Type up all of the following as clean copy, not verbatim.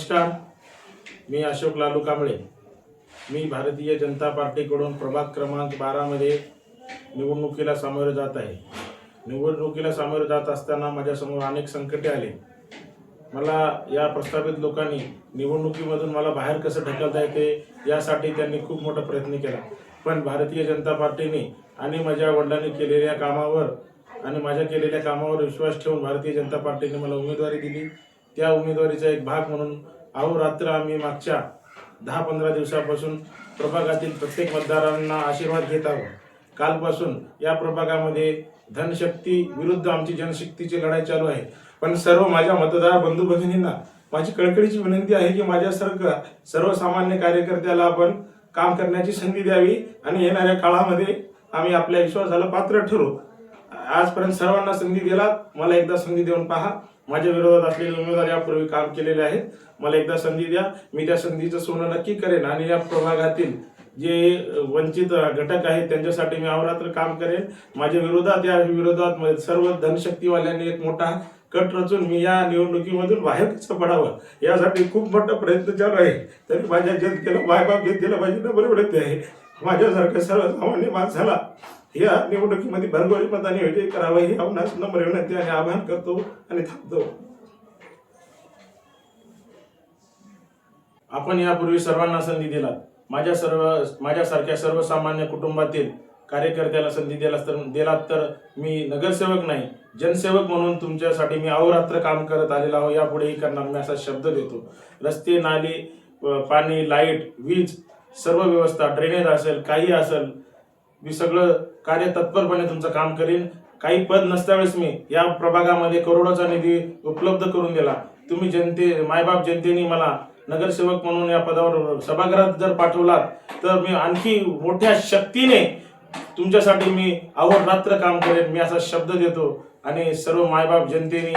नमस्कार, मी अशोक लालू कांबळे। मी भारतीय जनता पार्टीकडून प्रभाग क्रमांक 12 मध्ये निवडणुकीला सामोरे जात आहे। निवडणुकीला सामोरे जात असताना माझ्यासमोर अनेक संकटे आले। मला या प्रस्थापित लोकांनी निवडणुकीमधून मला बाहेर कसं ढकलता येते यासाठी त्यांनी खूप मोठा प्रयत्न केला, पण भारतीय जनता पार्टीने आणि माझ्या वडिलांनी केलेल्या कामावर आणि माझ्या केलेल्या कामावर विश्वास ठेवून भारतीय जनता पार्टीने मला उमेदवारी दिली। त्या उमेदवारीचा एक भाग म्हणून अहोरात्र आम्ही मागच्या 10-15 दिवसापासून प्रभागातील प्रत्येक मतदारांना आशीर्वाद घेत आहोत। कालपासून या प्रभागामध्ये धनशक्ती विरुद्ध आमची जनशक्तीची लढाई चालू आहे। पण सर्व माझ्या मतदार बंधू भगिनींना माझी कळकळीची विनंती आहे की माझ्यासारखा सर्वसामान्य कार्यकर्त्याला आपण काम करण्याची संधी द्यावी आणि येणाऱ्या काळामध्ये आम्ही आपल्या विश्वासाला पात्र ठरू। आजपर्यंत सर्वांना संधी दिलात, मला एकदा संधी देऊन पहा। माझ्या विरोधात असलेले उमेदवार यापूर्वी काम केलेले आहेत, मला एकदा संधी द्या। मी त्या संधीचं सोनं नक्की करेन आणि या प्रभागातील जे वंचित घटक आहेत त्यांच्यासाठी मी अहोरात्र काम करेन। माझ्या विरोधात सर्व धनशक्तीवाल्यांनी एक मोठा कट रचून मी या निवडणुकीमधून बाहेर कसं पडावं यासाठी खूप मोठा प्रयत्न चालू आहे। तरी माझ्या जनतेला मायबाप जनतेला माझी नम्र विनंती आहे, माझ्यासारख्या सर्वसामान्य माणसाला या निवडणुकीमध्ये भरघोस मताने विजयी करावा ही आपणास नम्र विनंती आणि आवाहन करतो आणि थांबतो। आपण यापूर्वी सर्वांना संधी दिलात। माझ्यासारख्या सर्वसामान्य कुटुंबातील कार्यकर्त्याला संधी दिलात तर मी नगरसेवक नाही, जनसेवक म्हणून तुमच्यासाठी मी अहोरात्र काम करत आलेलो आहे। यापुढेही करणार मी असा शब्द देतो। रस्ते, नाली, पाणी, लाईट, वीज, सर्व व्यवस्था, ड्रेनेज असेल, काही असेल, मी सगळं कार्य तत्परपणे तुमचं काम करीन। काही पद नसल्यावेळेस मी या प्रभागामध्ये करोडोचा निधी उपलब्ध करून दिला। तुम्ही मायबाप जनतेने मला नगरसेवक म्हणून या पदावर सभागृहात जर पाठवलात तर मी आणखी मोठ्या शक्तीने तुमच्यासाठी मी अहोरात्र काम करेन, मी असा शब्द देतो। आणि सर्व मायबाप जनतेने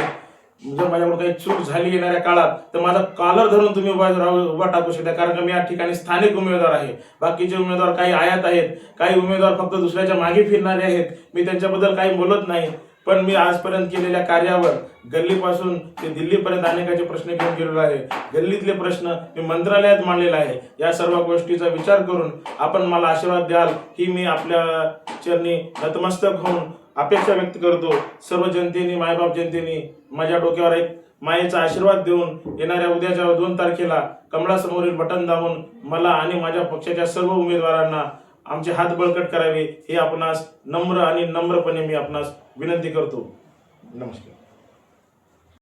जर माझ्याकडून काही चूक झाली येणाऱ्या काळात तर माझा कॉलर धरून तुम्ही उभा टाकू शकता, कारण मी या ठिकाणी स्थानिक उमेदवार आहे। बाकीचे उमेदवार काही आयात आहेत, काही उमेदवार फक्त दुसऱ्याच्या मागे फिरणारे आहेत, मी त्यांच्याबद्दल काही बोलत नाही। पण मी आजपर्यंत केलेल्या कार्यावर गल्लीपासून ते दिल्लीपर्यंत अनेकाचे प्रश्न घेऊन गेलेलो आहे। गल्लीतले प्रश्न मी मंत्रालयात मांडलेला आहे। या सर्व गोष्टीचा विचार करून आपण मला आशीर्वाद द्याल ही मी आपल्या चरणी नतमस्तक होऊन अपेक्षा व्यक्त करतो। सर्व जनतेने, मायबाप जनतेने माझ्या डोक्यावर एक मायेचा आशीर्वाद देऊन येणाऱ्या उद्याच्या 2 तारखेला कमळासमोरील बटन दाबून मला आणि माझ्या पक्षाच्या सर्व उमेदवारांना आमचे हात बळकट करावे हे आपणास नम्रपणे मी आपणास विनंती करतो। नमस्कार।